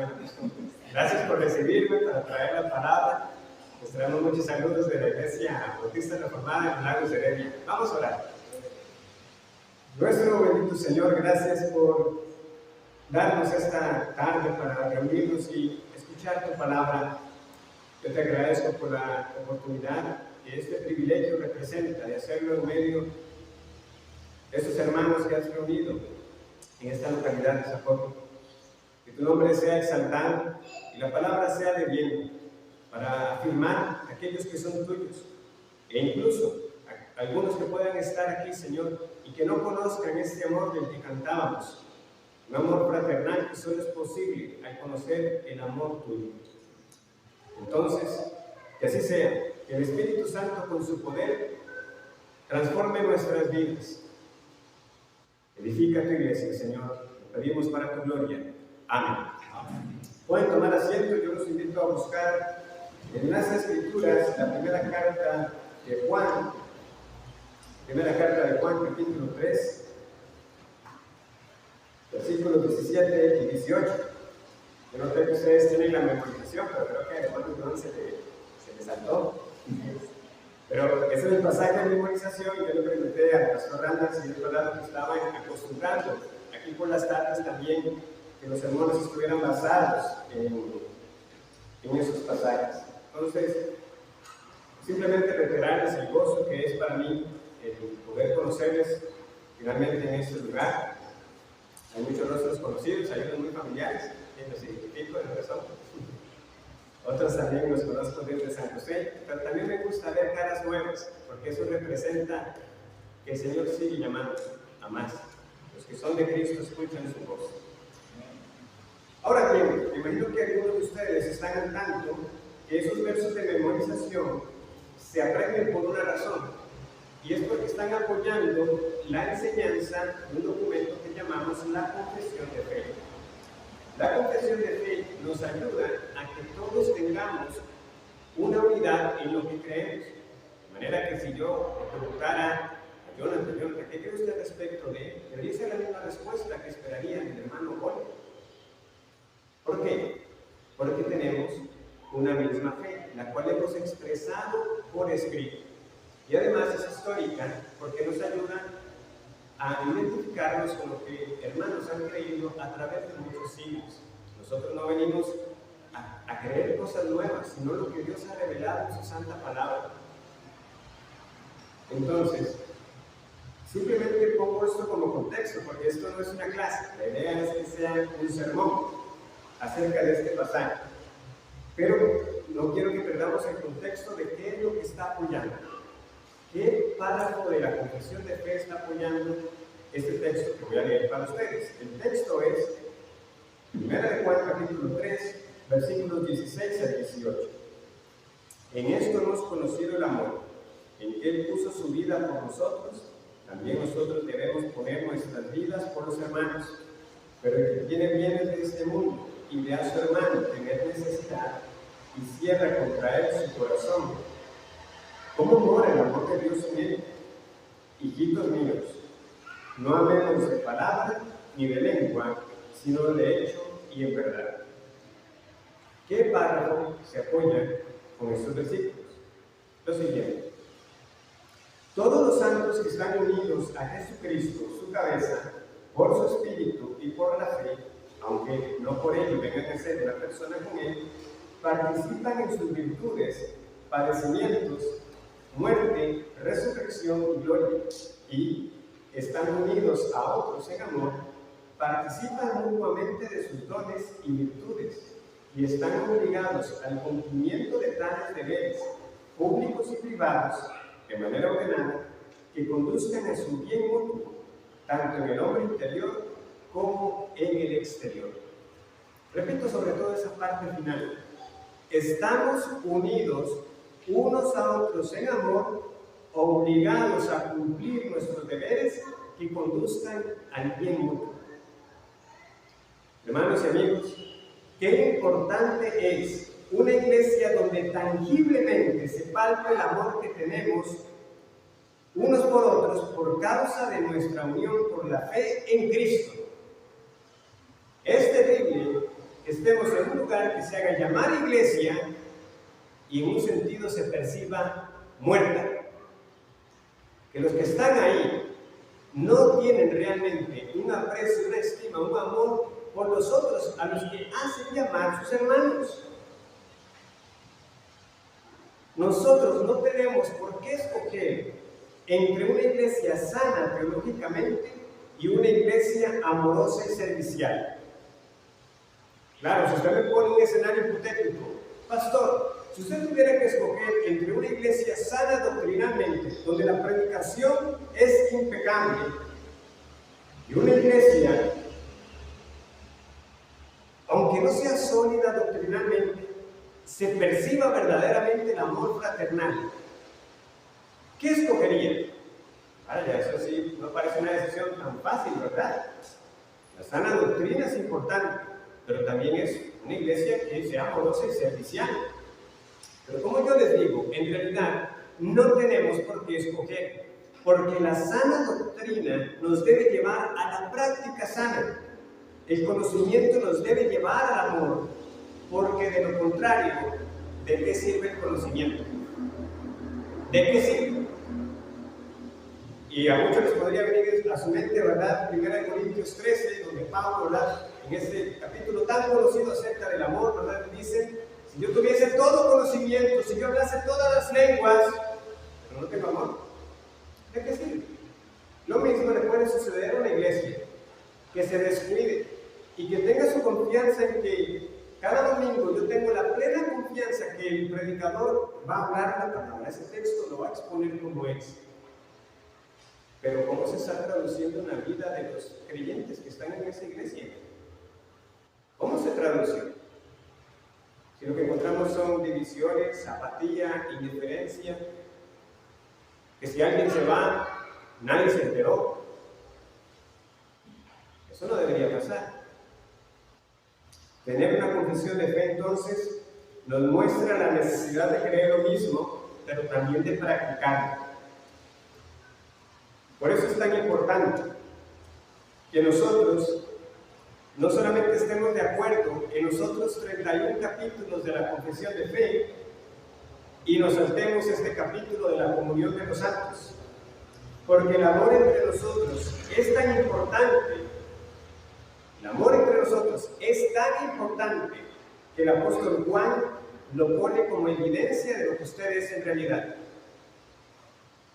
Bueno, gracias por recibirme para traer la palabra. Les traemos muchos saludos de la Iglesia Bautista Reformada en Lagos de Heredia. Vamos a orar. Nuestro bendito Señor, gracias por darnos esta tarde para reunirnos y escuchar tu palabra. Yo te agradezco por la oportunidad que este privilegio representa de hacerlo en medio de estos hermanos que has reunido en esta localidad de Zapopan. Que tu nombre sea exaltado y la palabra sea de bien para afirmar a aquellos que son tuyos e incluso a algunos que puedan estar aquí, Señor, y que no conozcan este amor del que cantábamos, un amor fraternal que solo es posible al conocer el amor tuyo. Entonces, que así sea, que el Espíritu Santo con su poder transforme nuestras vidas. Edifica tu iglesia, Señor, lo pedimos para tu gloria. Amén. Pueden tomar asiento, yo los invito a buscar en las Escrituras la primera carta de Juan, capítulo 3, versículos 17 y 18. Yo no sé que ustedes tienen la memorización, pero creo que a hermano John se le saltó. Pero ese es el pasaje de memorización y yo le pregunté al pastor Randall si es verdad que estaban acostumbrando aquí por las tardes también que los sermones estuvieran basados en esos pasajes. Entonces, simplemente reiterarles el gozo que es para mí el poder conocerles finalmente en este lugar. Hay muchos rostros conocidos, hay unos muy familiares, que los identifico de razón. Otros también los conozco desde San José, pero también me gusta ver caras nuevas, porque eso representa que el Señor sigue llamando a más. Los que son de Cristo escuchan su voz. Ahora bien, me imagino que algunos de ustedes están al tanto que esos versos de memorización se aprenden por una razón, y es porque están apoyando la enseñanza de un documento que llamamos la Confesión de Fe. La Confesión de Fe nos ayuda a que todos tengamos una unidad en lo que creemos. De manera que si yo le preguntara a Jonathan, ¿qué cree usted respecto de él? Debería ser la misma respuesta que esperaría mi hermano Jorge. ¿Por qué? Porque tenemos una misma fe, la cual hemos expresado por escrito. Y además es histórica porque nos ayuda a identificarnos con lo que hermanos han creído a través de muchos siglos. Nosotros no venimos a creer cosas nuevas, sino lo que Dios ha revelado en su santa palabra. Entonces, simplemente pongo esto como contexto, porque esto no es una clase. La idea es que sea un sermón acerca de este pasaje. Pero no quiero que perdamos el contexto de qué es lo que está apoyando. ¿Qué párrafo de la Confesión de Fe está apoyando este texto que voy a leer para ustedes? El texto es 1 Juan capítulo 3, versículos 16 al 18. En esto hemos conocido el amor, en que Él puso su vida por nosotros, también nosotros debemos poner nuestras vidas por los hermanos. Pero el que tiene bienes de este mundo y ve a su hermano tener necesidad y cierra contra él su corazón, ¿cómo mora el amor de Dios en él? Hijitos míos, no amemos de palabra ni de lengua, sino de hecho y en verdad. ¿Qué párrafo se apoya con estos versículos? Lo siguiente. Todos los santos que están unidos a Jesucristo, su cabeza, por su espíritu y por la fe, aunque no por ello vengan a ser una persona con él, participan en sus virtudes, padecimientos, muerte, resurrección y gloria, y están unidos a otros en amor, participan mutuamente de sus dones y virtudes, y están obligados al cumplimiento de tales deberes, públicos y privados, de manera ordenada, que conduzcan a su bien mutuo, tanto en el hombre interior como en el exterior. Repito sobre todo esa parte final. Estamos unidos unos a otros en amor, obligados a cumplir nuestros deberes que conduzcan al bien mutuo. Hermanos y amigos, qué importante es una iglesia donde tangiblemente se palpa el amor que tenemos unos por otros por causa de nuestra unión por la fe en Cristo. Es terrible que que estemos en un lugar que se haga llamar iglesia y en un sentido se perciba muerta. Que los que están ahí no tienen realmente un aprecio, una estima, un amor por los otros a los que hacen llamar sus hermanos. Nosotros no tenemos por qué escoger entre una iglesia sana teológicamente y una iglesia amorosa y servicial. Claro, si usted me pone un escenario hipotético, pastor, si usted tuviera que escoger entre una iglesia sana doctrinalmente, donde la predicación es impecable, y una iglesia, aunque no sea sólida doctrinalmente, se perciba verdaderamente el amor fraternal, ¿qué escogería? Vaya, eso sí, no parece una decisión tan fácil, ¿verdad? La sana doctrina es importante, pero también es una iglesia que sea amorosa y servicial. Pero como yo les digo, en realidad no tenemos por qué escoger, porque la sana doctrina nos debe llevar a la práctica sana. El conocimiento nos debe llevar al amor, porque de lo contrario, ¿de qué sirve el conocimiento? ¿De qué sirve? Y a muchos les podría venir a su mente, ¿verdad? 1 Corintios 13, donde Pablo, ¿verdad? En este capítulo tan conocido acerca del amor, ¿verdad? Dice, si yo tuviese todo conocimiento, si yo hablase todas las lenguas, pero no tengo amor, ¿de qué sirve? Lo mismo le puede suceder a una iglesia, que se descuide y que tenga su confianza en que cada domingo yo tengo la plena confianza que el predicador va a hablar la palabra, ese texto lo va a exponer como es. Pero ¿cómo se está traduciendo en la vida de los creyentes que están en esa iglesia? ¿Cómo se traduce? Si lo que encontramos son divisiones, apatía, indiferencia, que si alguien se va, nadie se enteró. Eso no debería pasar. Tener una confesión de fe, entonces, nos muestra la necesidad de creer lo mismo, pero también de practicarlo. Por eso es tan importante que nosotros no solamente estemos de acuerdo en los otros 31 capítulos de la confesión de fe y nos saltemos este capítulo de la comunión de los santos, porque el amor entre nosotros es tan importante, el amor entre nosotros es tan importante que el apóstol Juan lo pone como evidencia de lo que usted es en realidad.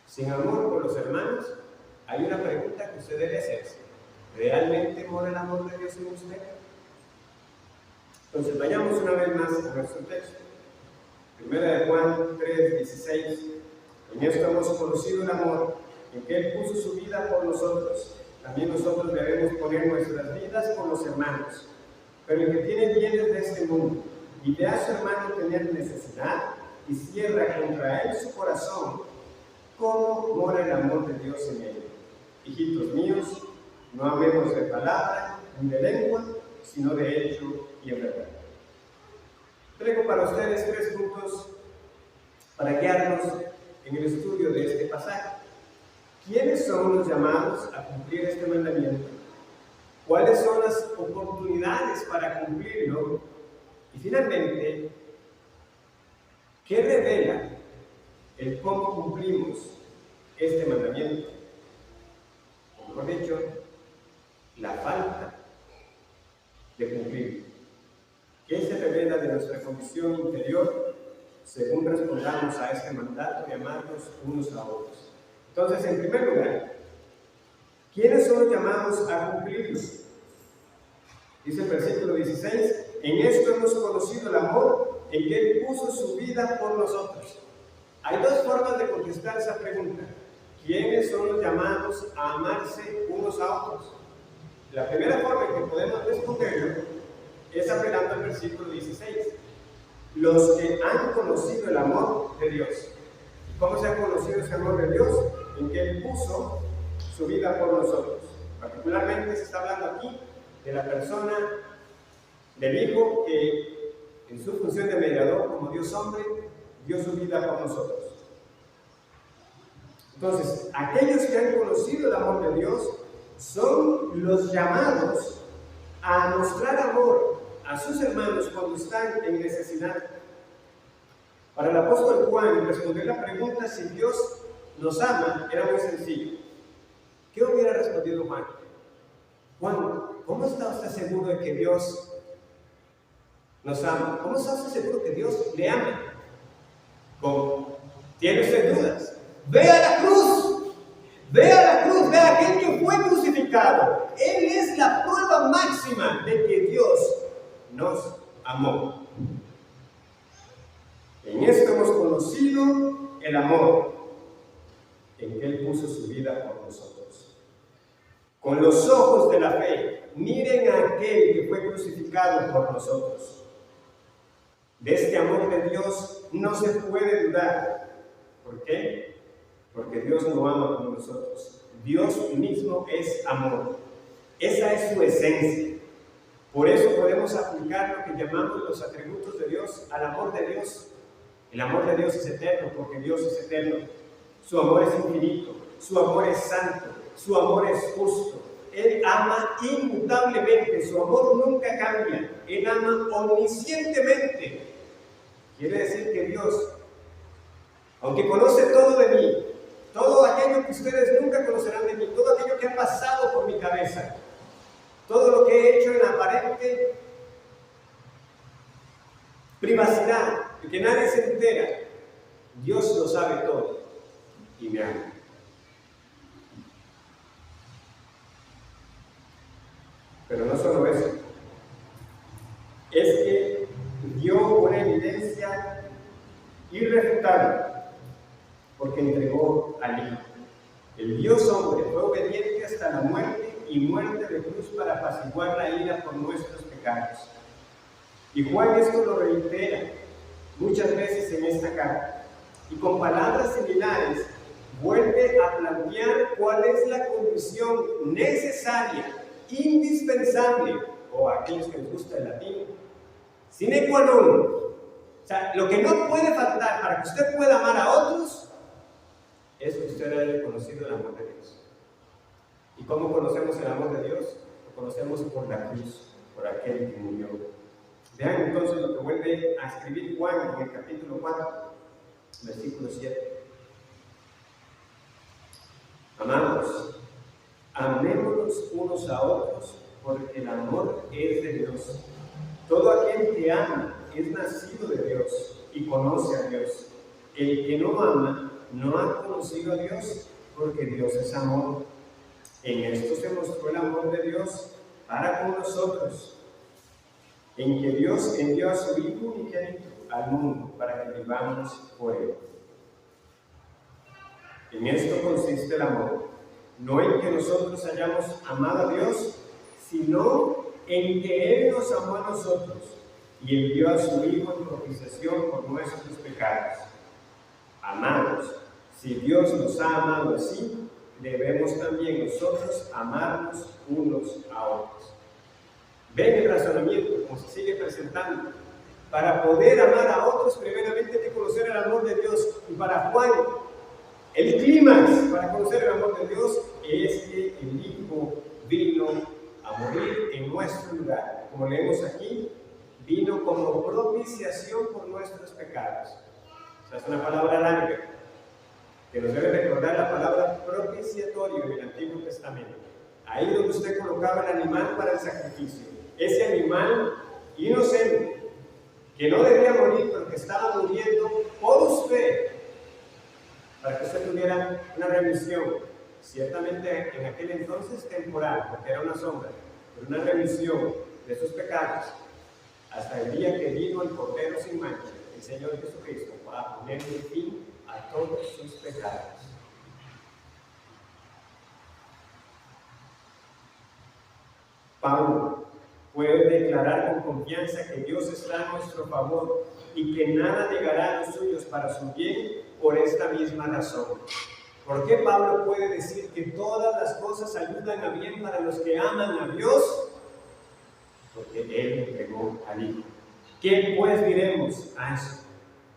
Sin amor por los hermanos, hay una pregunta que usted debe hacerse. ¿Realmente mora el amor de Dios en usted? Entonces vayamos una vez más a nuestro texto. 1 Juan 3:16. En esto hemos conocido el amor, en que Él puso su vida por nosotros. También nosotros debemos poner nuestras vidas por los hermanos. Pero el que tiene bienes de este mundo y ve a su hermano tener necesidad y cierra contra él su corazón, ¿cómo mora el amor de Dios en él? Hijitos míos, no amemos de palabra ni de lengua, sino de hecho y en verdad. Traigo para ustedes 3 puntos para guiarnos en el estudio de este pasaje. ¿Quiénes son los llamados a cumplir este mandamiento? ¿Cuáles son las oportunidades para cumplirlo? Y finalmente, ¿qué revela el cómo cumplimos este mandamiento? O mejor dicho, la falta de cumplir. ¿Qué se revela de nuestra condición interior según respondamos a este mandato de amarnos unos a otros? Entonces, en primer lugar, ¿quiénes son llamados a cumplirlo? Dice el versículo 16, en esto hemos conocido el amor, en que Él puso su vida por nosotros. Hay 2 formas de contestar esa pregunta. ¿Quiénes son los llamados a amarse unos a otros? La primera forma en que podemos responderlo es apelando al versículo 16. Los que han conocido el amor de Dios. ¿Cómo se ha conocido ese amor de Dios? En que Él puso su vida por nosotros. Particularmente se está hablando aquí de la persona del Hijo que en su función de mediador como Dios hombre dio su vida por nosotros. Entonces, aquellos que han conocido el amor de Dios son los llamados a mostrar amor a sus hermanos cuando están en necesidad. Para el apóstol Juan, responder la pregunta si Dios nos ama era muy sencillo. ¿Qué hubiera respondido Juan? Juan, ¿cómo está usted seguro de que Dios nos ama? ¿Cómo está usted seguro que Dios le ama? ¿Cómo? ¿Tiene usted dudas? Vea la cruz, vea aquel que fue crucificado. Él es la prueba máxima de que Dios nos amó. En esto hemos conocido el amor, en que Él puso su vida por nosotros. Con los ojos de la fe, miren a aquel que fue crucificado por nosotros. De este amor de Dios no se puede dudar. ¿Por qué? Porque Dios no ama como nosotros. Dios mismo es amor. Esa es su esencia. Por eso podemos aplicar lo que llamamos los atributos de Dios al amor de Dios. El amor de Dios es eterno porque Dios es eterno. Su amor es infinito, su amor es santo, su amor es justo. Él ama inmutablemente, su amor nunca cambia. Él ama omniscientemente. Quiere decir que Dios, aunque conoce todo de mí, todo aquello que ustedes nunca conocerán de mí, todo aquello que ha pasado por mi cabeza, todo lo que he hecho en aparente privacidad, y que nadie se entera, Dios lo sabe todo y me ama. Pero no solo eso, es que dio una evidencia irrefutable porque entregó al Hijo. El Dios hombre fue obediente hasta la muerte y muerte de cruz para apaciguar la ira por nuestros pecados. Y Juan esto lo reitera muchas veces en esta carta y con palabras similares vuelve a plantear cuál es la condición necesaria, indispensable, o a aquellos que les gusta el latín, sine qua non. O sea, lo que no puede faltar para que usted pueda amar a otros es que usted haya conocido el amor de Dios. ¿Y cómo conocemos el amor de Dios? Lo conocemos por la cruz, por aquel que murió. Vean entonces lo que vuelve a escribir Juan en el capítulo 4, versículo 7. Amados, amémonos unos a otros, porque el amor es de Dios. Todo aquel que ama es nacido de Dios y conoce a Dios. El que no ama no ha conocido a Dios, porque Dios es amor. En esto se mostró el amor de Dios para con nosotros, en que Dios envió a su Hijo unigénito al mundo para que vivamos por Él. En esto consiste el amor, no en que nosotros hayamos amado a Dios, sino en que Él nos amó a nosotros y envió a su Hijo en propiciación por nuestros pecados. Amados, si Dios nos ha amado así, debemos también nosotros amarnos unos a otros. Ven el razonamiento, como se sigue presentando. Para poder amar a otros, primeramente hay que conocer el amor de Dios. Y para Juan, el clímax para conocer el amor de Dios es que el Hijo vino a morir en nuestro lugar. Como leemos aquí, vino como propiciación por nuestros pecados. O sea, es una palabra larga que nos debe recordar la palabra propiciatorio en el Antiguo Testamento. Ahí donde usted colocaba el animal para el sacrificio. Ese animal inocente, que no debía morir, pero que estaba muriendo por usted, para que usted tuviera una remisión, ciertamente en aquel entonces temporal, porque era una sombra, pero una remisión de sus pecados, hasta el día que vino el Cordero sin mancha, el Señor Jesucristo, para ponerle fin a todos sus pecados. Pablo puede declarar con confianza que Dios está a nuestro favor y que nada negará a los suyos para su bien por esta misma razón. ¿Por qué Pablo puede decir que todas las cosas ayudan a bien para los que aman a Dios? Porque Él entregó al Hijo. ¿Qué pues diremos a eso?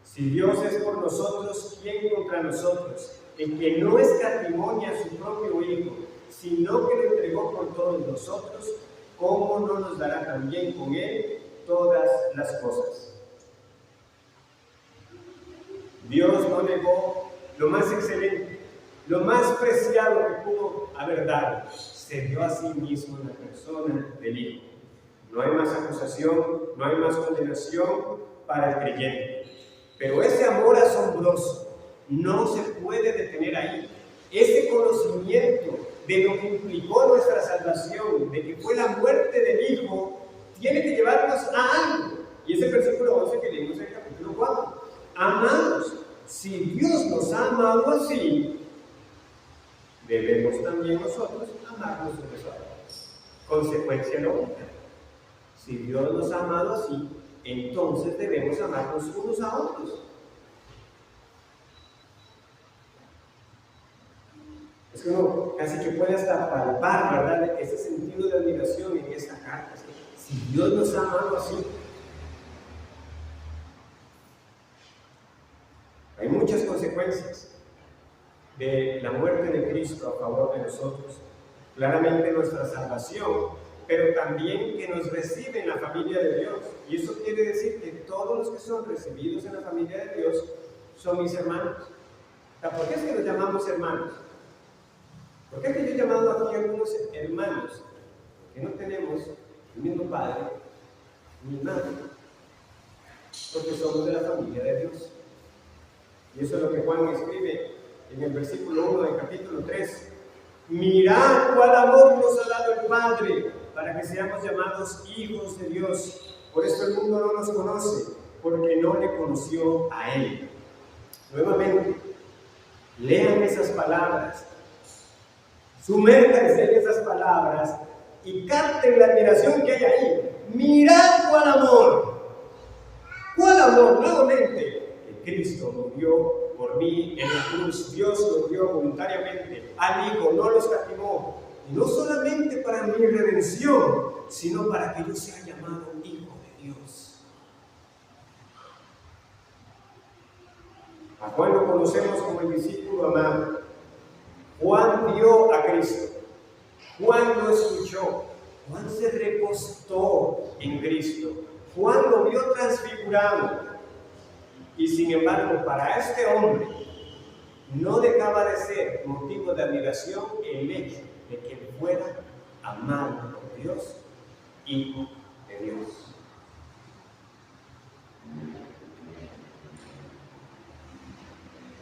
Si Dios es por nosotros, ¿quién contra nosotros? El que no escatimó a su propio Hijo, sino que lo entregó por todos nosotros, ¿cómo no nos dará también con Él todas las cosas. Dios no negó lo más excelente, lo más preciado que pudo haber dado. Se dio a sí mismo en la persona del Hijo. No hay más acusación, no hay más condenación para el creyente. Pero ese amor asombroso no se puede detener ahí. Ese conocimiento de lo que implicó nuestra salvación, de que fue la muerte del Hijo, tiene que llevarnos a algo. Y ese versículo 11 que leímos en el capítulo 4. Amados, si Dios nos ha amado así, debemos también nosotros amarnos unos a otros. Consecuencia lógica. Si Dios nos ha amado así, entonces debemos amarnos unos a otros. Es que uno casi que puede hasta palpar, ¿verdad?, ese sentido de admiración en esta carta. Es que si Dios nos ha amado así, hay muchas consecuencias de la muerte de Cristo a favor de nosotros. Claramente nuestra salvación, pero también que nos recibe en la familia de Dios. Y eso quiere decir que todos los que son recibidos en la familia de Dios son mis hermanos. ¿Por qué es que nos llamamos hermanos? ¿Por qué es que yo he llamado aquí a algunos hermanos que no tenemos el mismo padre ni madre? Porque somos de la familia de Dios. Y eso es lo que Juan escribe en el versículo 1 del capítulo 3. Mirad cuál amor nos ha dado el Padre para que seamos llamados hijos de Dios. Por eso el mundo no nos conoce, porque no le conoció a Él. Nuevamente, lean esas palabras, sumérjanse en esas palabras y capten la admiración que hay ahí. Mirad cuál amor. ¿Cuál amor? Nuevamente, Cristo murió por mí en la cruz. Dios lo dio voluntariamente al Hijo, no lo escatimó. Y no solamente para mi redención, sino para que yo sea llamado hijo de Dios. A Juan lo conocemos como el discípulo amado. Juan vio a Cristo. Juan lo escuchó. Juan se recostó en Cristo. Juan lo vio transfigurado. Y sin embargo, para este hombre no dejaba de ser motivo de admiración el hecho de que él fuera amado por Dios, hijo de Dios.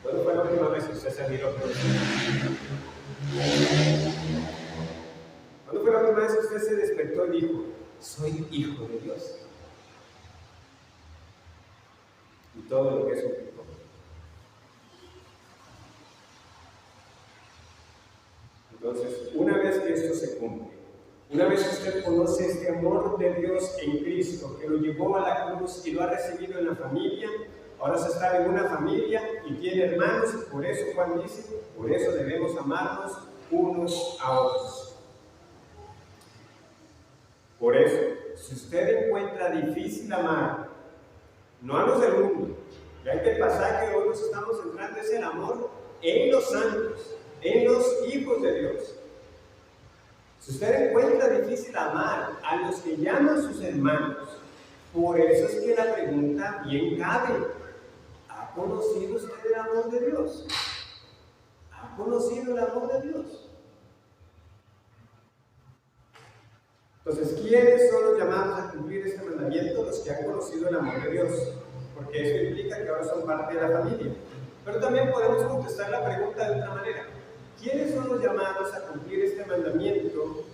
¿Cuándo fue la última vez que usted se admiró por Dios? ¿Cuándo fue la última vez que usted se despertó y dijo, soy hijo de Dios? Y todo lo que eso implicó. Entonces, una vez que esto se cumple, una vez que usted conoce este amor de Dios en Cristo, que lo llevó a la cruz y lo ha recibido en la familia, ahora se está en una familia y tiene hermanos, y por eso Juan dice, por eso debemos amarnos unos a otros. Por eso, si usted encuentra difícil amar, no a los del mundo, ya que el pasaje que hoy nos estamos centrando es el amor en los santos, en los hijos de Dios. Si usted encuentra difícil amar a los que llaman sus hermanos, por eso es que la pregunta bien cabe: ¿ha conocido usted el amor de Dios? ¿Ha conocido el amor de Dios? Entonces, ¿quiénes son los llamados a cumplir este mandamiento? Los que han conocido el amor de Dios, porque eso implica que ahora son parte de la familia. Pero también podemos contestar la pregunta de otra manera. ¿Quiénes son los llamados a cumplir este mandamiento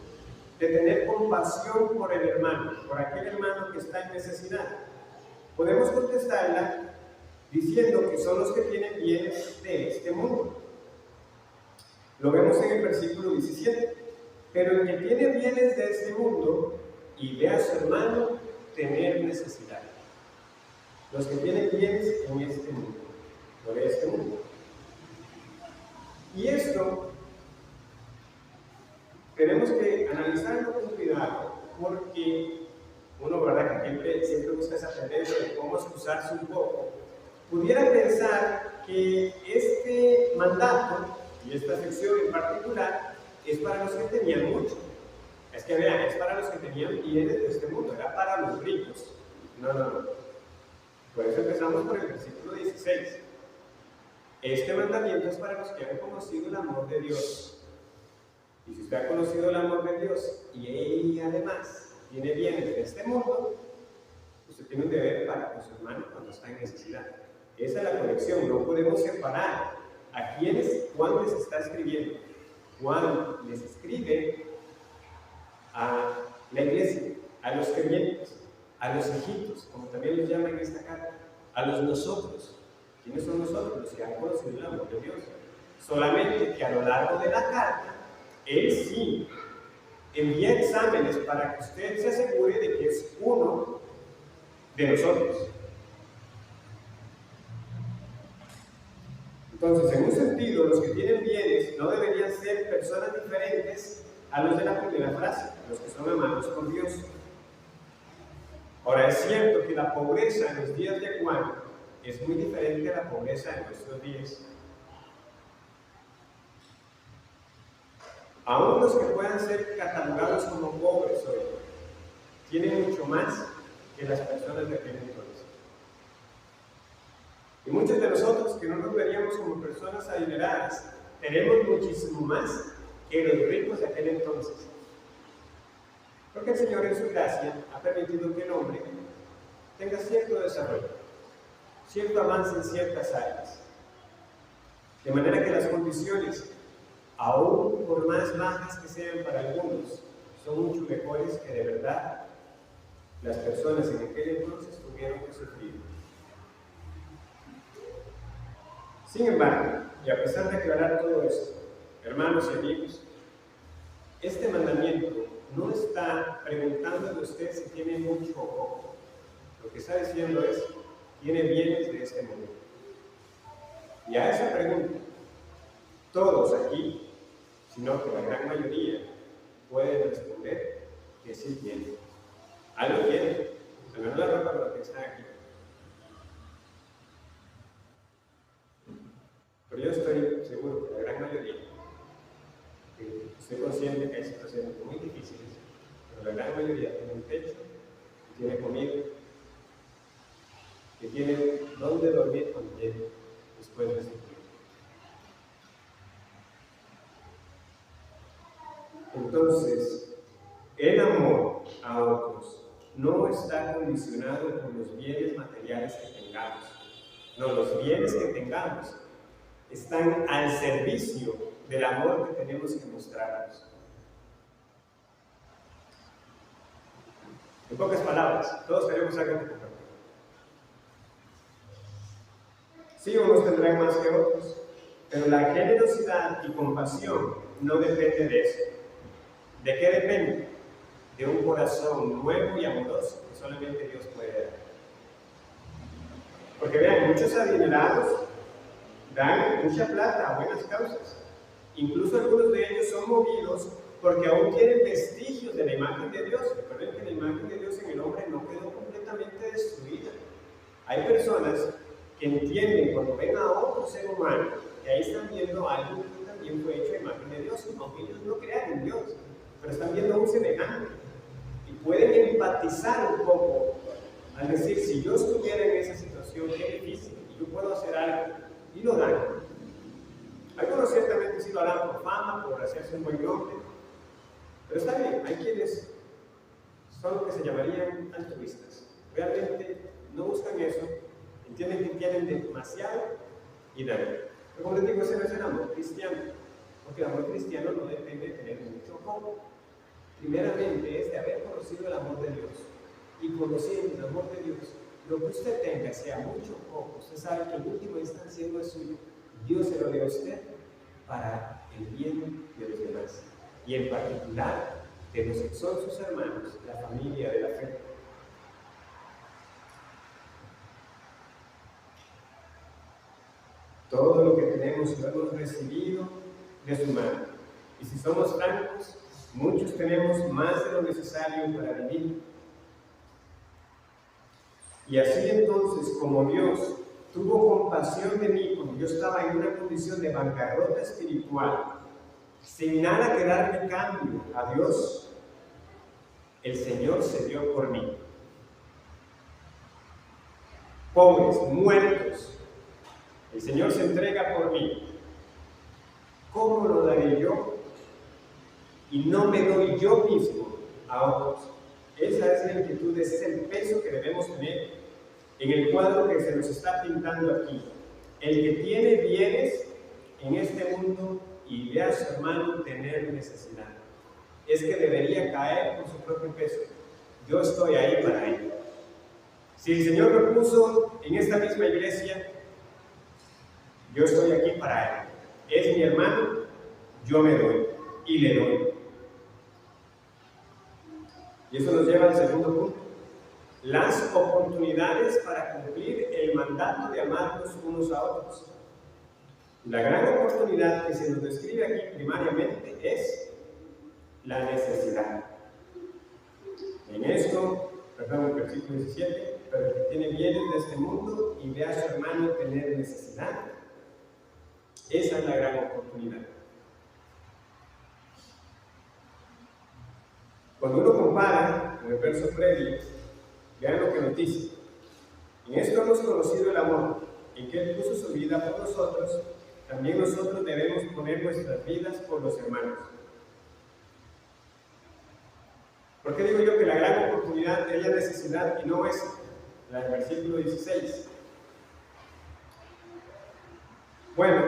de tener compasión por el hermano, por aquel hermano que está en necesidad? Podemos contestarla diciendo que son los que tienen bienes de este mundo. Lo vemos en el versículo 17. Pero el que tiene bienes de este mundo y ve a su hermano tener necesidad. Los que tienen bienes en este mundo, no de este mundo. Y esto tenemos que analizarlo con cuidado, porque uno, ¿verdad?, que siempre busca esa tendencia de cómo excusarse un poco. Pudiera pensar que este mandato, y esta sección en particular, es para los que tenían mucho. Es que vean, es para los que tenían bienes de este mundo, era para los ricos. No, no, no. Por eso empezamos por el versículo 16. Este mandamiento es para los que han conocido el amor de Dios. Y si usted ha conocido el amor de Dios y además tiene bienes de este mundo, usted tiene un deber para con su hermano cuando está en necesidad. Esa es la conexión. No podemos separar a quienes Juan les está escribiendo. Juan les escribe a la iglesia, a los creyentes, a los hijitos, como también los llama en esta carta, a los nosotros. ¿Quiénes son nosotros? Los que han conocido el amor de Dios. Solamente que a lo largo de la carta, él sí envía exámenes para que usted se asegure de que es uno de nosotros. Entonces, en un sentido, los que tienen bienes no deberían ser personas diferentes a los de la primera frase, los que son amados por Dios. Ahora, es cierto que la pobreza en los días de Juan es muy diferente a la pobreza en nuestros días. Aún los que puedan ser catalogados como pobres hoy, tienen mucho más que las personas de aquel entonces. Y muchos de nosotros que no nos veríamos como personas adineradas, tenemos muchísimo más que los ricos de aquel entonces. Porque el Señor en su gracia ha permitido que el hombre tenga cierto desarrollo, cierto avance en ciertas áreas. De manera que las condiciones, aún por más bajas que sean para algunos, son mucho mejores que de verdad las personas en aquel entonces tuvieron que sufrir. Sin embargo, y a pesar de aclarar todo esto, hermanos y amigos, este mandamiento no está preguntándole a usted si tiene mucho o poco. Lo que está diciendo es, tiene bienes de este mundo. Y a esa pregunta, todos aquí, sino que la gran mayoría, pueden responder que sí tienen. Algo tienen, al menos la ropa para lo que está aquí. Pero yo estoy seguro que la gran mayoría, estoy consciente que hay situaciones muy difíciles, pero la gran mayoría tiene un techo, que tiene comida, que tiene dónde dormir cuando llegue después de sufrir. Entonces, el amor a otros no está condicionado por los bienes materiales que tengamos. No, los bienes que tengamos están al servicio del amor que tenemos que mostrarnos. En pocas palabras, todos tenemos algo que compartir. Sí, unos tendrán más que otros, pero la generosidad y compasión no depende de eso. ¿De qué depende? De un corazón nuevo y amoroso que solamente Dios puede dar. Porque vean, muchos adinerados dan mucha plata a buenas causas. Incluso algunos de ellos son movidos porque aún tienen vestigios de la imagen de Dios. Recuerden que la imagen de Dios en el hombre no quedó completamente destruida. Hay personas que entienden cuando ven a otro ser humano que ahí están viendo algo que también fue hecho a imagen de Dios, aunque ellos no crean en Dios, pero están viendo a un semejante y pueden empatizar un poco al decir, si yo estuviera en esa situación, qué difícil, y yo puedo hacer algo, y lo dan. Algunos ciertamente sí lo harán por fama, por hacerse un buen nombre, pero está bien, hay quienes son lo que se llamarían altruistas. Realmente no buscan eso, entienden que tienen demasiado y dan. Pero como les digo, ese no es el amor cristiano, porque el amor cristiano no depende de tener mucho o poco. Primeramente es de haber conocido el amor de Dios, y conociendo el amor de Dios, lo que usted tenga, sea mucho o poco, usted sabe que en última instancia no es suyo. Dios se lo dio a usted para el bien de los demás, y en particular de los que son sus hermanos, la familia de la fe. Todo lo que tenemos lo hemos recibido de su mano. Y si somos francos, muchos tenemos más de lo necesario para vivir. Y así entonces, como Dios tuvo compasión de mí cuando yo estaba en una condición de bancarrota espiritual, sin nada que darme cambio a Dios, el Señor se dio por mí. pobres, muertos. El Señor se entrega por mí. ¿Cómo lo daré yo? Y no me doy yo mismo a otros. Esa es la inquietud, ese es el peso que debemos tener en el cuadro que se nos está pintando aquí. El que tiene bienes en este mundo y ve a su hermano tener necesidad, es que debería caer por su propio peso. Yo estoy ahí para él. Si el Señor me puso en esta misma iglesia, yo estoy aquí para él. Es mi hermano, yo me doy y le doy. Y eso nos lleva al segundo punto. Las oportunidades para cumplir el mandato de amarnos unos a otros. La gran oportunidad que se nos describe aquí primariamente es la necesidad. En esto, perdón, el versículo 17, pero el que tiene bienes de este mundo y ve a su hermano tener necesidad, esa es la gran oportunidad. Cuando uno compara con el verso previo, vean lo que nos dice. En esto hemos conocido el amor, en que Él puso su vida por nosotros, también nosotros debemos poner nuestras vidas por los hermanos. ¿Por qué digo yo que la gran oportunidad es la necesidad y no es la del versículo 16? Bueno,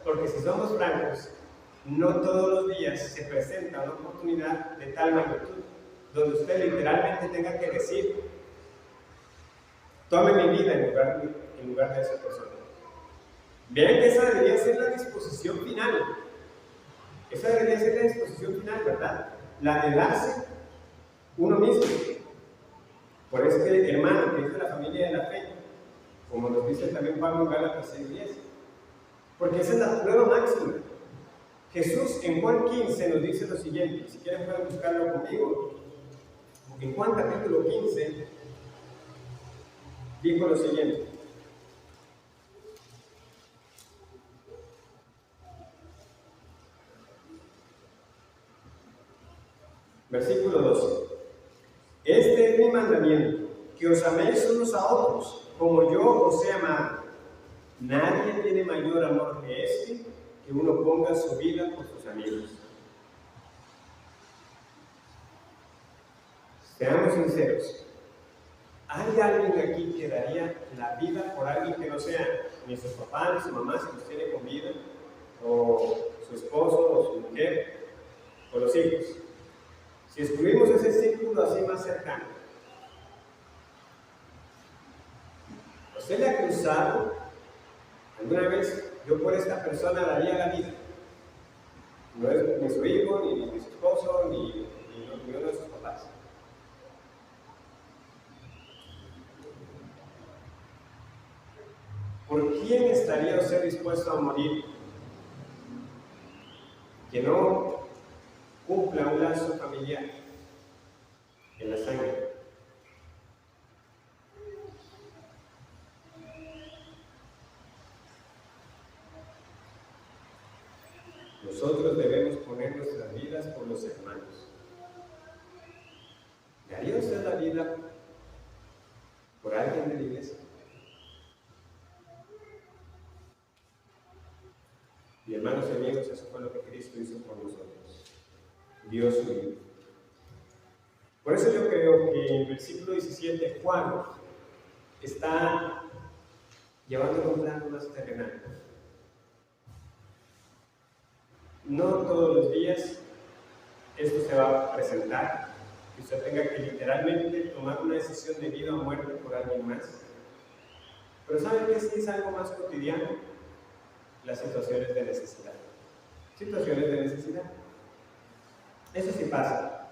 porque si somos francos, no todos los días se presenta una oportunidad de tal magnitud, donde usted literalmente tenga que decir: tome mi vida en lugar de esa persona. Vean que esa debería ser la disposición final. Esa debería ser la disposición final, ¿verdad? La de darse uno mismo. Por este hermano que es de la familia de la fe, como nos dice también Pablo en Gálatas 6:10. Porque esa es la prueba máxima. Jesús en Juan 15 nos dice lo siguiente, si quieren pueden buscarlo conmigo. En Juan capítulo 15 dijo lo siguiente: versículo 12. Este es mi mandamiento, que os améis unos a otros, como yo os he amado. Nadie tiene mayor amor que este, que uno ponga su vida por sus amigos. Seamos sinceros. ¿Hay alguien aquí que daría la vida por alguien que no sea ni su papá ni su mamá, si los tiene con vida, o su esposo o su mujer, o los hijos? Si excluimos ese círculo así más cercano, ¿usted le ha cruzado alguna vez? Yo por esta persona daría la vida. No es ni su hijo, ni su esposo, ni uno de sus papás. ¿Por quién estaría usted dispuesto a morir que no cumpla un lazo familiar en la sangre? Nosotros debemos poner nuestras vidas por los hermanos. ¿Daría usted la vida por alguien de la iglesia? Y hermanos y amigos, eso fue lo que Cristo hizo por nosotros. Dio su vida. Por eso yo creo que en el versículo 17 Juan está llevando un plano más terrenal. No todos los días esto se va a presentar, que usted tenga que literalmente tomar una decisión de vida o muerte por alguien más. Pero ¿saben qué es algo más cotidiano? Las situaciones de necesidad. Situaciones de necesidad. Eso sí pasa.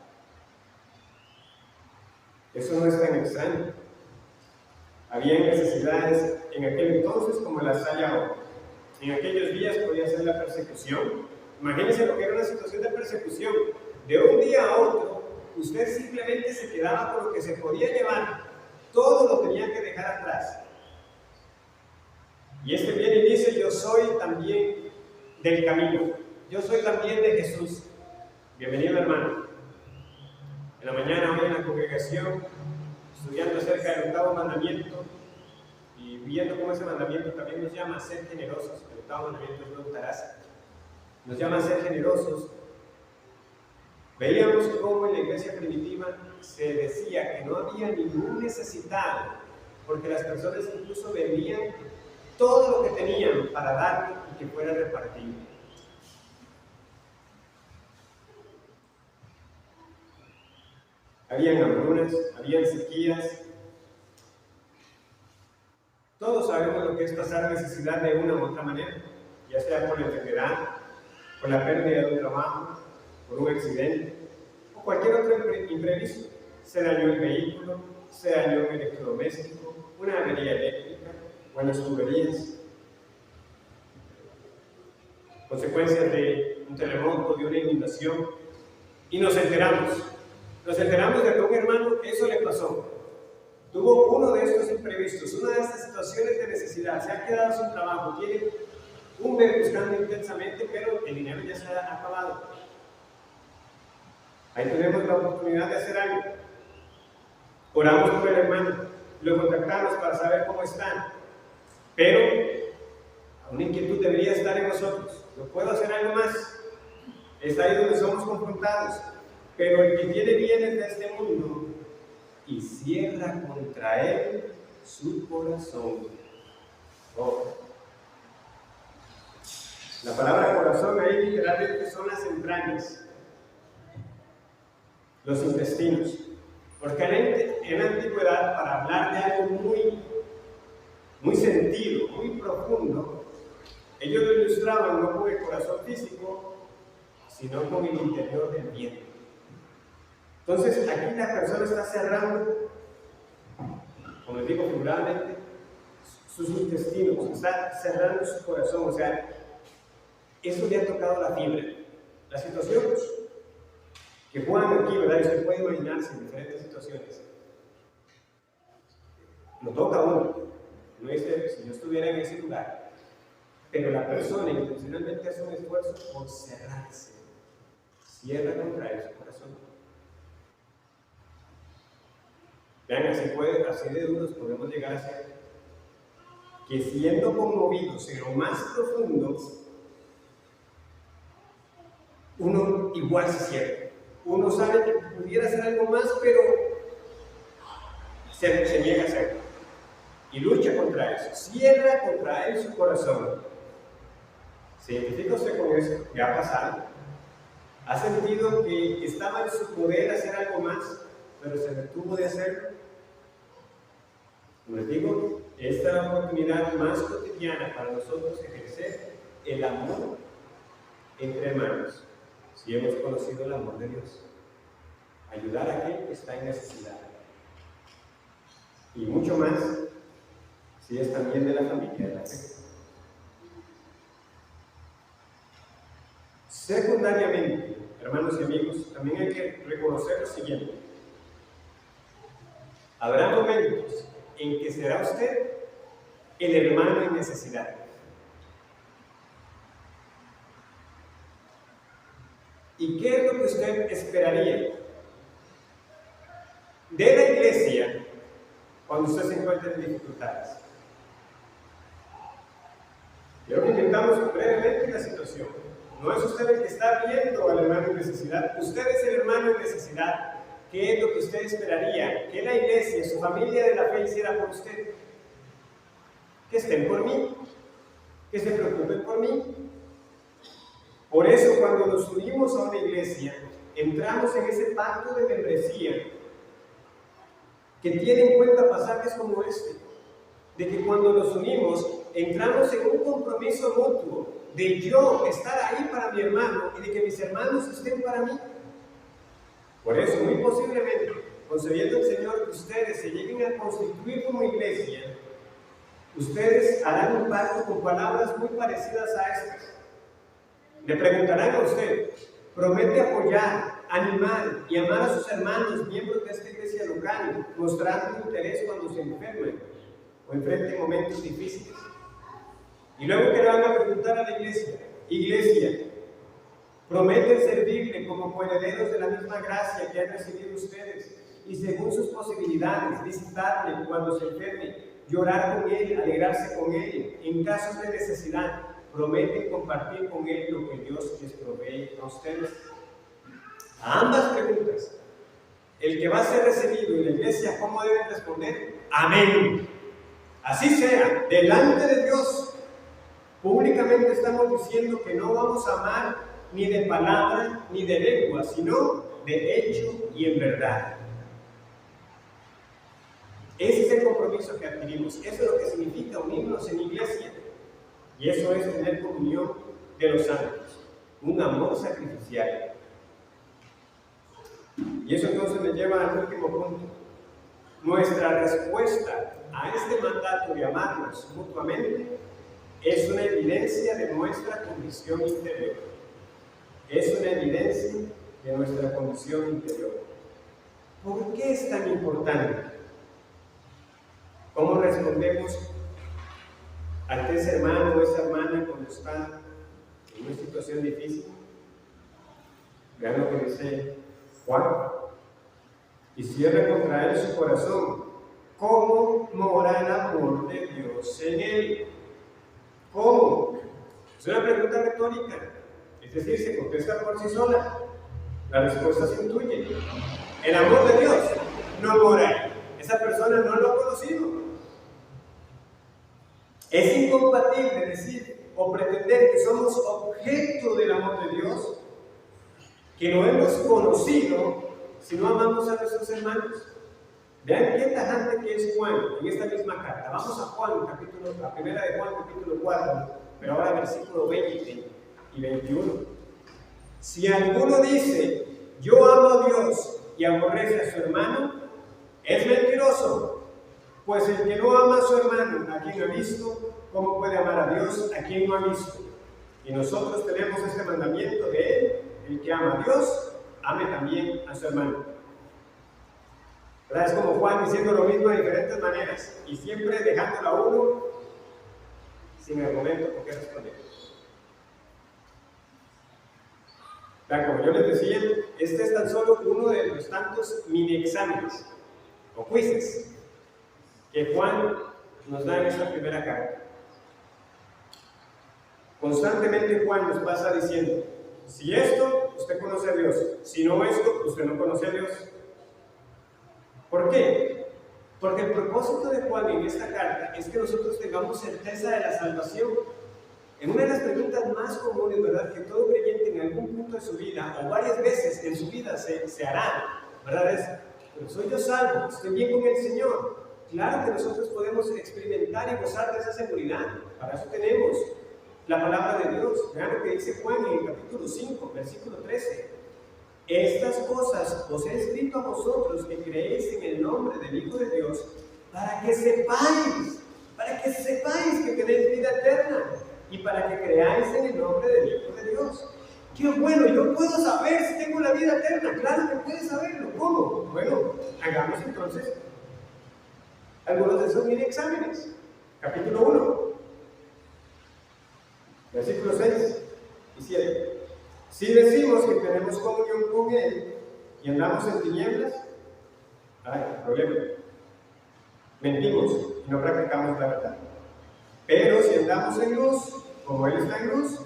Eso no es tan extraño. Había necesidades en aquel entonces como las hay ahora. En aquellos días podía ser la persecución. Imagínense lo que era una situación de persecución. De un día a otro, usted simplemente se quedaba con lo que se podía llevar. Todo lo tenía que dejar atrás. Y este viene y dice: yo soy también del camino. Yo soy también de Jesús. Bienvenido, hermano. En la mañana hoy en la congregación, estudiando acerca del octavo mandamiento, y viendo cómo ese mandamiento también nos llama a ser generosos, el octavo mandamiento es no hurtarás, nos llama a ser generosos. Veíamos cómo en la iglesia primitiva se decía que no había ningún necesitado, porque las personas incluso vendían todo lo que tenían para darlo y que fuera repartido. Habían hambrunas, habían sequías. Todos sabemos lo que es pasar necesidad de una u otra manera, ya sea por la enfermedad, por la pérdida de un trabajo, por un accidente o cualquier otro imprevisto. Se dañó el vehículo, se dañó un electrodoméstico, una avería eléctrica, buenas tuberías, consecuencias de un terremoto, de una inundación, y nos enteramos de que a un hermano eso le pasó. Tuvo uno de estos imprevistos, una de estas situaciones de necesidad, se ha quedado sin trabajo, tiene un mes buscando intensamente, pero el dinero ya se ha acabado. Ahí tenemos la oportunidad de hacer algo. Oramos por el hermano, lo contactamos para saber cómo están, pero una inquietud debería estar en nosotros. ¿No puedo hacer algo más? Es ahí donde somos confrontados. Pero el que tiene bienes de este mundo y cierra contra él su corazón. Oh. La palabra corazón ahí literalmente son las entrañas, los intestinos. Porque en la antigüedad, para hablar de algo muy sentido, muy profundo, ellos lo ilustraban no con el corazón físico, sino con el interior del vientre. Entonces, aquí la persona está cerrando, como les digo figurativamente, sus intestinos, está cerrando su corazón, o sea, eso le ha tocado la fibra. La situación que Juan aquí, ¿verdad? Usted puede imaginarse en diferentes situaciones. Lo toca a uno. Uno dice, si yo estuviera en ese lugar, pero la persona intencionalmente hace un esfuerzo por cerrarse, cierra contra él su corazón. Vean, así de duros podemos llegar a ser, que siendo conmovidos en lo más profundo, uno igual se cierra. Uno sabe que pudiera hacer algo más, pero se niega a hacerlo. Y lucha contra eso, cierra contra él su corazón. ¿Se identifica usted con eso? ¿Qué ha pasado? ¿Ha sentido que estaba en su poder hacer algo más, pero se detuvo de hacerlo? Como les digo, esta es la oportunidad más cotidiana para nosotros ejercer el amor entre hermanos, si hemos conocido el amor de Dios. Ayudar a aquel que está en necesidad. Y mucho más, si es también de la familia de la fe. Secundariamente, hermanos y amigos, también hay que reconocer lo siguiente. Habrá momentos en que será usted el hermano en necesidad. ¿Y qué es lo que usted esperaría de la iglesia cuando usted se encuentra en dificultades? Quiero que intentamos brevemente la situación. No es usted el que está viendo al hermano en necesidad, usted es el hermano en necesidad. ¿Qué es lo que usted esperaría que la iglesia, su familia de la fe hiciera por usted? Que estén por mí, que se preocupen por mí. Por eso, cuando nos unimos a una iglesia, entramos en ese pacto de membresía que tiene en cuenta pasajes como este, de que cuando nos unimos, entramos en un compromiso mutuo de yo estar ahí para mi hermano y de que mis hermanos estén para mí. Por eso, muy posiblemente, concediendo el Señor que ustedes se lleguen a constituir como iglesia, ustedes harán un pacto con palabras muy parecidas a estas. Le preguntarán a usted, ¿promete apoyar, animar y amar a sus hermanos, miembros de esta iglesia local, mostrando interés cuando se enfermen o enfrenten momentos difíciles? Y luego que le van a preguntar a la iglesia, ¿prometen servirle como coherederos de la misma gracia que han recibido ustedes y según sus posibilidades visitarle cuando se enferme llorar con Él, alegrarse con Él. En casos de necesidad, prometen compartir con Él lo que Dios les provee a ustedes. A ambas preguntas, el que va a ser recibido en la iglesia, ¿cómo deben responder? Amén. Así sea, delante de Dios. Públicamente estamos diciendo que no vamos a amar ni de palabra ni de lengua, sino de hecho y en verdad. Ese es el compromiso que adquirimos. Eso es lo que significa unirnos en iglesia. Y eso es tener comunión de los santos, un amor sacrificial. Y eso entonces me lleva al último punto. Nuestra respuesta a este mandato de amarnos mutuamente es una evidencia de nuestra condición interior. Es una evidencia de nuestra condición interior. ¿Por qué es tan importante? ¿Cómo respondemos ante ese hermano o esa hermana cuando está en una situación difícil? Vean lo que dice Juan. Y cierra contra él su corazón. ¿Cómo mora el amor de Dios en él? ¿Cómo? Es una pregunta retórica. Es decir, se contesta por sí sola. La respuesta se intuye. El amor de Dios no mora ahí. Esa persona no lo ha conocido. Es incompatible decir o pretender que somos objeto del amor de Dios, que lo hemos conocido, si no amamos a nuestros hermanos. Vean qué tajante que es Juan en esta misma carta. Vamos a Juan, la primera de Juan, capítulo 4, pero ahora versículo 20 y 21. Si alguno dice, yo amo a Dios y aborrece a su hermano, es mentiroso. Pues el que no ama a su hermano, a quien ha visto, ¿cómo puede amar a Dios, a quien no ha visto? Y nosotros tenemos este mandamiento de él: el que ama a Dios, ame también a su hermano. ¿Verdad? Es como Juan diciendo lo mismo de diferentes maneras y siempre dejándolo a uno sin argumento por qué responder. Como yo les decía, este es tan solo uno de los tantos mini exámenes o quizzes que Juan nos da en esta primera carta. Constantemente Juan nos pasa diciendo: si esto, usted conoce a Dios; si no esto, usted no conoce a Dios. ¿Por qué? Porque el propósito de Juan en esta carta es que nosotros tengamos certeza de la salvación. En una de las preguntas más comunes, ¿verdad?, que todo creyente en algún punto de su vida o varias veces en su vida se hará, ¿verdad?, es: pero soy yo salvo, estoy bien con el Señor. Claro que nosotros podemos experimentar y gozar de esa seguridad. Para eso tenemos la palabra de Dios. Vean lo que dice Juan en el capítulo 5, versículo 13. Estas cosas os he escrito a vosotros que creéis en el nombre del Hijo de Dios, para que sepáis que tenéis vida eterna, y para que creáis en el nombre del Hijo de Dios. ¡Qué bueno! Yo puedo saber si tengo la vida eterna. Claro que puedes saberlo. ¿Cómo? Bueno, hagamos entonces algunos de esos mini exámenes. Capítulo 1, versículos 6 y 7. Si decimos que tenemos comunión con Él y andamos en tinieblas, hay problema. Mentimos y no practicamos la verdad. Pero si andamos en luz, como Él está en luz,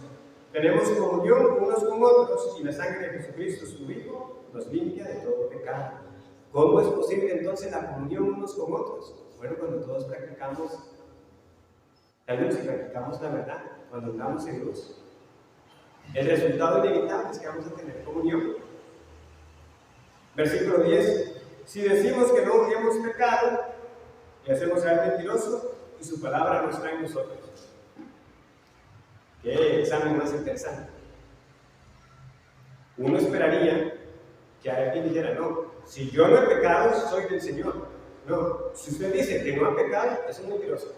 tenemos comunión unos con otros, y la sangre de Jesucristo, su Hijo, nos limpia de todo pecado. ¿Cómo es posible entonces la comunión unos con otros? Bueno, cuando todos practicamos la luz y practicamos la verdad, cuando andamos en luz. El resultado inevitable es que vamos a tener comunión. Versículo 10. Si decimos que no hemos pecado, le hacemos a él mentiroso y su palabra no está en nosotros. Qué examen más interesante. Uno esperaría que alguien dijera: no, si yo no he pecado, soy del Señor. No, si usted dice que no ha pecado, es un mentiroso.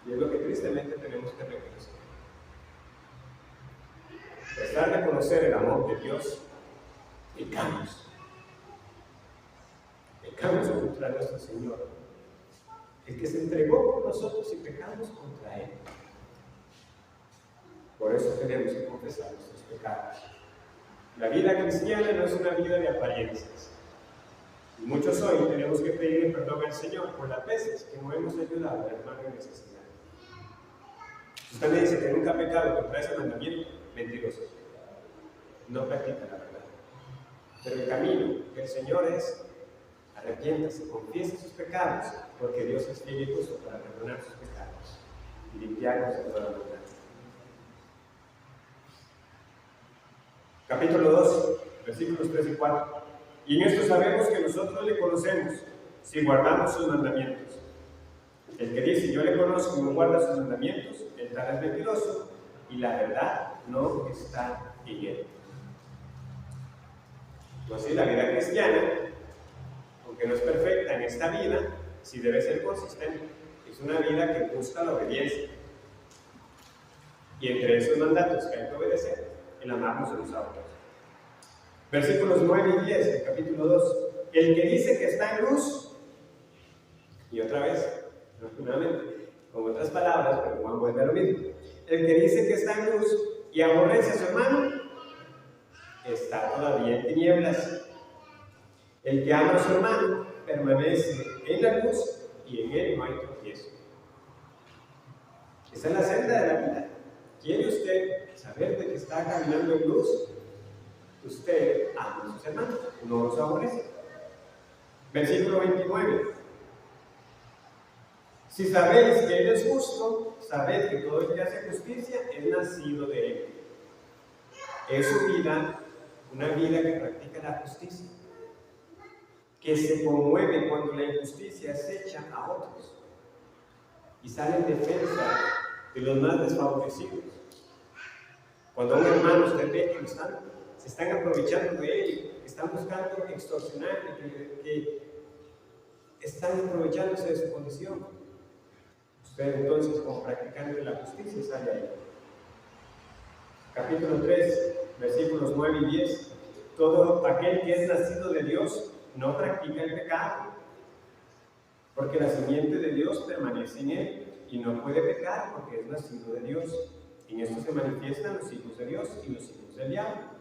Y es lo que tristemente tenemos que reconocer. A pesar de conocer el amor de Dios, pecamos. Pecamos contra nuestro Señor, el que se entregó por nosotros, y pecamos contra Él. Por eso tenemos que confesar nuestros pecados. La vida cristiana no es una vida de apariencias. Y muchos hoy tenemos que pedirle perdón al Señor por las veces que no hemos ayudado al hermano en necesidad. Si usted me dice que nunca ha pecado contra ese mandamiento, mentiroso. No practica la verdad. Pero el camino del Señor es: arrepiéntase, confiese sus pecados, porque Dios es fiel y justo para perdonar sus pecados y limpiarnos de toda maldad. Capítulo 2, versículos 3 y 4. Y en esto sabemos que nosotros le conocemos, si guardamos sus mandamientos. El que dice yo le conozco y no guarda sus mandamientos, el tal es mentiroso, y la verdad no está en él. Entonces la vida cristiana, aunque no es perfecta en esta vida, sí debe ser consistente. Es una vida que busca la obediencia. Y entre esos mandatos que hay que obedecer, el amarnos unos a otros. Versículos 9 y 10 del capítulo 2. El que dice que está en luz, y otra vez, nuevamente, con otras palabras, pero Juan vuelve a lo mismo. El que dice que está en luz y aborrece a su hermano, está todavía en tinieblas. El que ama a su hermano permanece en la luz y en él no hay tropiezo. Esa es la senda de la vida. ¿Quiere usted saber de que está caminando en luz? Usted ama a sus hermanos, no los aborrece. Versículo 29. Si sabéis que Él es justo, sabed que todo el que hace justicia es nacido de Él. Es su vida, una vida que practica la justicia, que se conmueve cuando la injusticia es hecha a otros y sale en defensa de los más desfavorecidos. Cuando un hermano usted ve que se están aprovechando de él, que están buscando extorsionarle, que están aprovechándose de su condición, usted entonces, como practicante de la justicia, sale ahí. Capítulo 3, versículos 9 y 10. Todo aquel que es nacido de Dios no practica el pecado, porque la simiente de Dios permanece en él y no puede pecar porque es nacido de Dios. En esto se manifiestan los hijos de Dios y los hijos del diablo.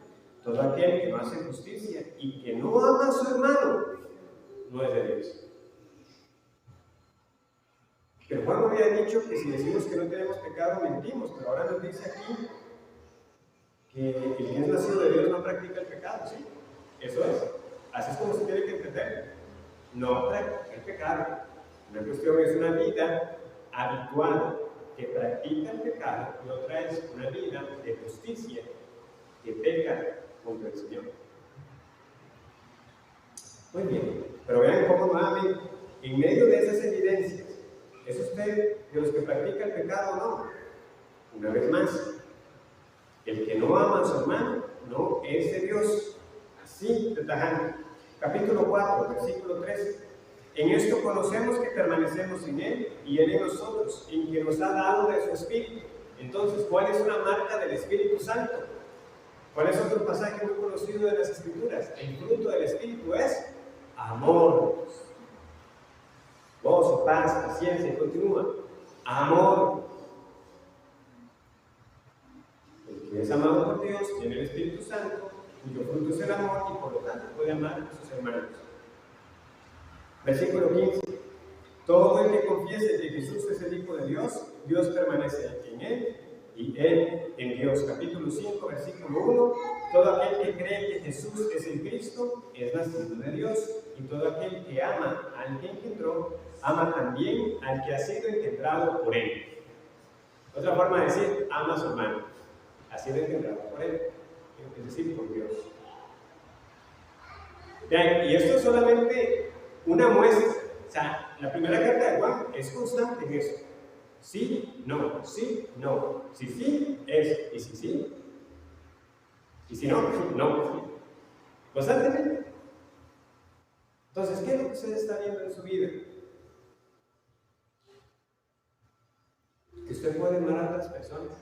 Todo aquel que no hace justicia y que no ama a su hermano no es de Dios. Pero Juan había dicho que si decimos que no tenemos pecado, mentimos, pero ahora nos dice aquí que el que es nacido de Dios no practica el pecado, ¿sí? Eso es. Así es como se tiene que entender. No practica el pecado. Una cuestión es una vida habitual que practica el pecado y otra es una vida de justicia que peca contra el Señor. Muy bien, pero vean cómo nuevamente, en medio de esas evidencias, ¿es usted de los que practica el pecado o no? Una vez más, el que no ama a su hermano no es de Dios. Así de tajante. Capítulo 4, versículo 3. En esto conocemos que permanecemos en Él y Él en nosotros, en que nos ha dado de su Espíritu. Entonces, ¿cuál es una marca del Espíritu Santo? ¿Cuál es otro pasaje muy conocido de las Escrituras? El fruto del Espíritu es amor, gozo, paz, paciencia, y continúa. Amor. El que es amado por Dios tiene el Espíritu Santo, cuyo fruto es el amor y por lo tanto puede amar a sus hermanos. Versículo 15. Todo el que confiese que Jesús es el Hijo de Dios, Dios permanece en él y él en Dios. Capítulo 5, versículo 1. Todo aquel que cree que Jesús es el Cristo es nacido de Dios, y todo aquel que ama al que engendró, ama también al que ha sido engendrado por él. Otra forma de decir, ama a su hermano, ha sido engendrado por él, es decir, por Dios. Vean, y esto es solamente una muestra. O sea, la primera carta de Juan es constante en eso. Sí, no, sí, no. Si sí, es. Y si sí. Y si no, no. Constantemente. Entonces, ¿qué es lo que usted está viendo en su vida? Que usted puede amar a otras personas.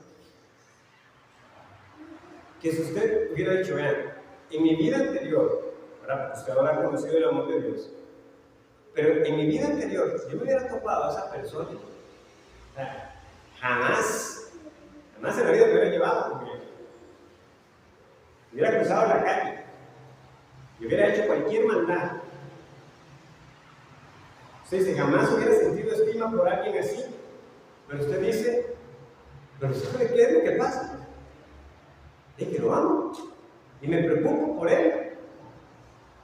Que si usted hubiera dicho, vean, en mi vida anterior, usted ahora ha conocido el amor de Dios, pero en mi vida anterior, si yo me hubiera topado a esa persona, o sea, jamás en la vida me hubiera llevado conmigo. Hubiera cruzado la calle y hubiera hecho cualquier maldad. Usted dice, jamás hubiera sentido estima por alguien así. Pero usted dice, pero ¿sabe qué es lo que pasa? Es que lo amo y me preocupo por él.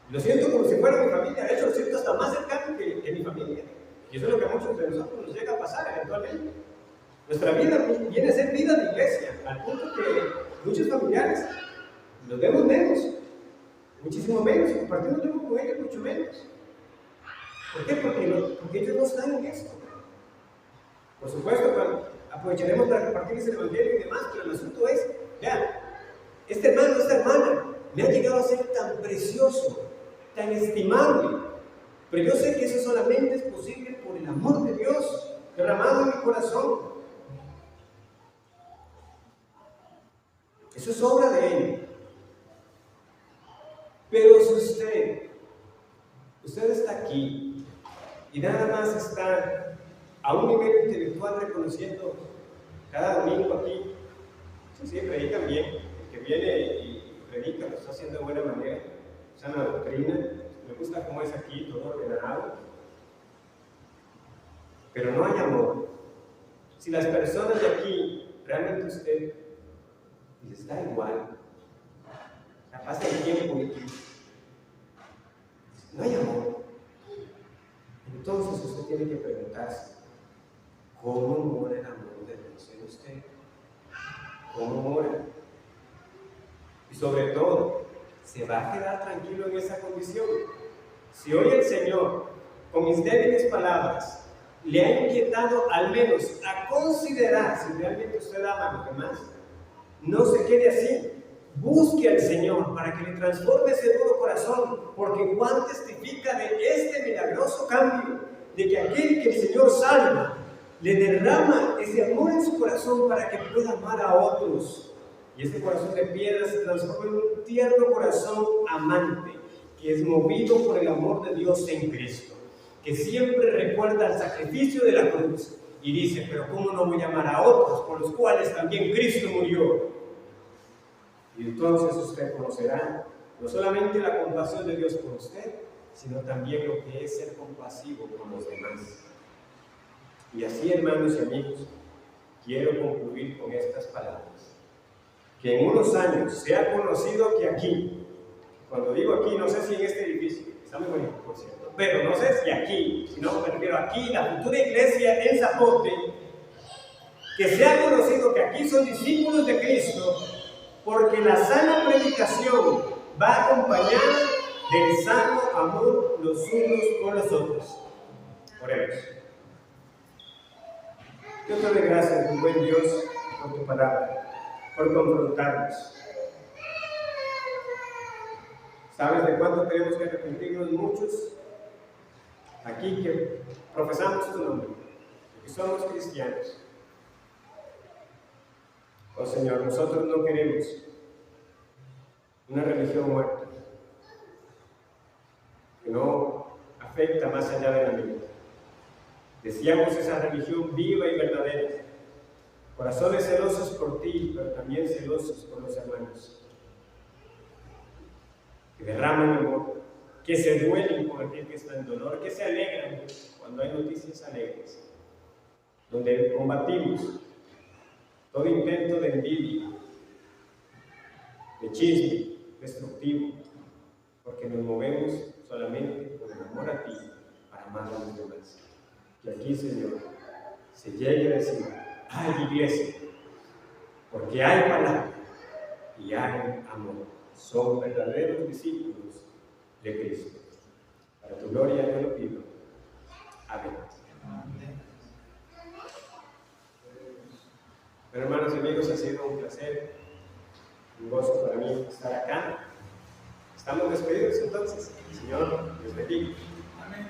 Lo siento como si fuera mi familia. De hecho, lo siento hasta más cercano que mi familia. Y eso es lo que a muchos de nosotros nos llega a pasar eventualmente. Nuestra vida viene a ser vida de iglesia, al punto que muchos familiares los vemos menos, muchísimo menos, y compartimos tiempo con ellos mucho menos. ¿Por qué? Porque ellos no están en esto. Por supuesto, aprovecharemos para compartirles el evangelio y demás, pero el asunto es, ya, este hermano, esta hermana, me ha llegado a ser tan precioso, tan estimable, pero yo sé que eso solamente es posible por el amor de Dios derramado en mi corazón. Eso es obra de Él. Pero si usted está aquí y nada más está a un nivel intelectual reconociendo cada domingo aquí, sí, predican bien, el que viene y predica lo está haciendo de buena manera, sana doctrina, me gusta cómo es aquí, todo ordenado, pero no hay amor. Si las personas de aquí, realmente usted les da igual, la pasa el tiempo y no hay amor, entonces usted tiene que preguntarse, ¿cómo mora el amor de Dios en usted? ¿Cómo mora? Y sobre todo, ¿se va a quedar tranquilo en esa condición? Si hoy el Señor, con mis débiles palabras, le ha inquietado al menos a considerar si realmente usted ama a los demás, no se quede así. Busque al Señor para que le transforme ese duro corazón, porque Juan testifica de este milagroso cambio, de que aquel que el Señor salva, le derrama ese amor en su corazón para que pueda amar a otros. Y este corazón de piedra se transforma en un tierno corazón amante, que es movido por el amor de Dios en Cristo, que siempre recuerda el sacrificio de la cruz y dice, pero ¿cómo no voy a amar a otros por los cuales también Cristo murió? Y entonces usted conocerá no solamente la compasión de Dios por usted, sino también lo que es ser compasivo con los demás. Y así, hermanos y amigos, quiero concluir con estas palabras. Que en unos años sea conocido que aquí, cuando digo aquí, no sé si en este edificio, está muy bonito por cierto, pero no sé si aquí, sino me refiero aquí, la futura iglesia en Zapote, que sea conocido que aquí son discípulos de Cristo, porque la sana predicación va acompañada del sano amor los unos con los otros. Oremos. Yo te doy gracias, mi buen Dios, por tu palabra, por confrontarnos. ¿Sabes de cuánto tenemos que arrepentirnos muchos aquí que profesamos tu nombre, que somos cristianos? Oh Señor, nosotros no queremos una religión muerta, que no afecta más allá de la vida. Deseamos esa religión viva y verdadera, corazones celosos por ti, pero también celosos por los hermanos, que derraman amor, que se duelen por aquel que está en dolor, que se alegran cuando hay noticias alegres, donde combatimos todo intento de envidia, de chisme destructivo, porque nos movemos solamente por el amor a ti, para amar a los demás. Que aquí, Señor, se llegue a decir, hay iglesia, porque hay palabra y hay amor. Son verdaderos discípulos de Cristo. Para tu gloria yo lo pido. Amén. Bueno, hermanos y amigos, ha sido un placer, un gozo para mí estar acá. Estamos despedidos entonces. El Señor les bendiga. Amén.